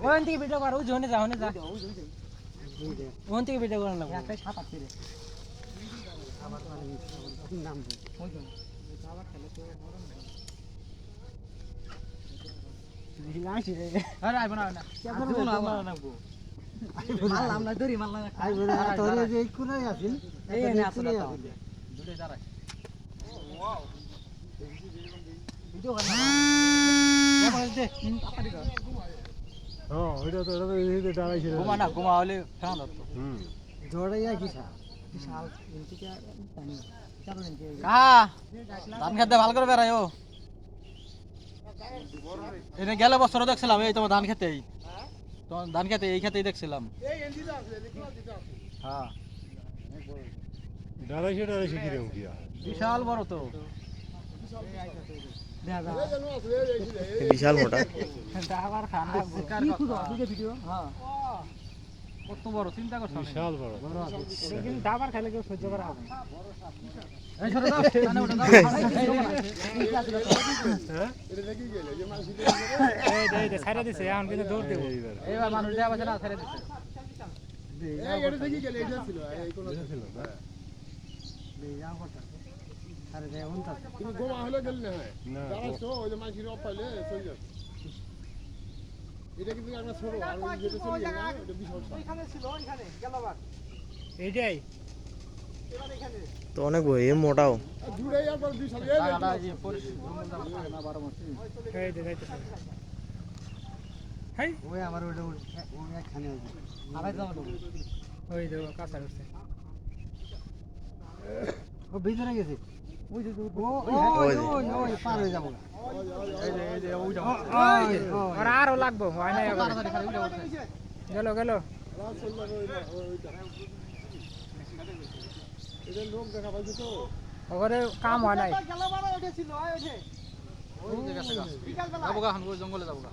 ওখান থেকে ভিডিও কর, ওই জনে যা, ওখানে যা। ওখান থেকে ভিডিও করার লাগবে। একটাই সাপ আছে রে। নাম ওই তো। লাইছি রে। আরে আইব না না। কেমন মারলা নাকবো? মারলাম না ধরি মারলাম না। আইব রে তোর এই কোনায় আছিস? এই এনে আছে না তো। দুটোই দাঁড়ায়। ভিডিও কর না। কেমন দে? আপনি কর। হ্যাঁ ওইটা তো এই দাঁড়াইছিল ঘুমা না, ঘুমা হলে ফেলা ধরতো। জড়াইয়া কি সা? বিশাল ইনটিকে জানি। চলো ইনকে। কা ধান খেতে ভালো করে বেড়ায়ও। এনে গেলে বছর দেখছিলাম এই তোমার ধান খেতেই। তোমার ধান খেতে এই খেতেই দেখছিলাম। হ্যাঁ দাঁড়াইছে কিরকম কি বিশাল বড় তো। বিশাল মোটা আবার খানা কি খুঁজো আপনি ভিডিও? হ্যাঁ। কত বড় চিন্তা করছ বিশাল বড় কিন্তু দাবার খেলে কেউ সহ্য করা হবে না। এই ছোট দাও কানে ওটা দাও হ্যাঁ এই ছাইরা দিছে এখন কিন্তু দৌড় দেব। এইবার মানুষ দেয়া বসে না ছেড়ে দিচ্ছে। এই এটা থেকে গেলে এটা ছিল এই কোন ছিল না যাও কথা। আরে যাই উনতা। তুমি গোমা হলে গেল না হয় না দাঁড়াছো ওই যে মাঝির অপাইলে চলে যাচ্ছে এটা কিন্তু আমরা ছোট আর ওই যেটা চলে যায় না এটা বিশাল ওইখানে ছিল ওইখানে গেলবার। এইটাই। এবার এখানে। তো অনেক বই মোটাও দূরে একবার বিশাল জায়গাটা এই পরিষ্কার না 12 মাস। এই যে যাইতেছে। হাই ওই আমার ওটা ওই একখানে আছে। আবার যাও তো। ওই যে কাঁচা করছে। ও ভিতরে গেছে। ওই যে ওই পার হয়ে যাব। এই যে ওইটা আর আরো লাগবে হয় না এবার। গেল গেল। এটা লোক দেখা পাইছে তো ওরে কাম হয় নাই। ওই যে গেছে গা। যাবো গা, জঙ্গলে যাবো গা।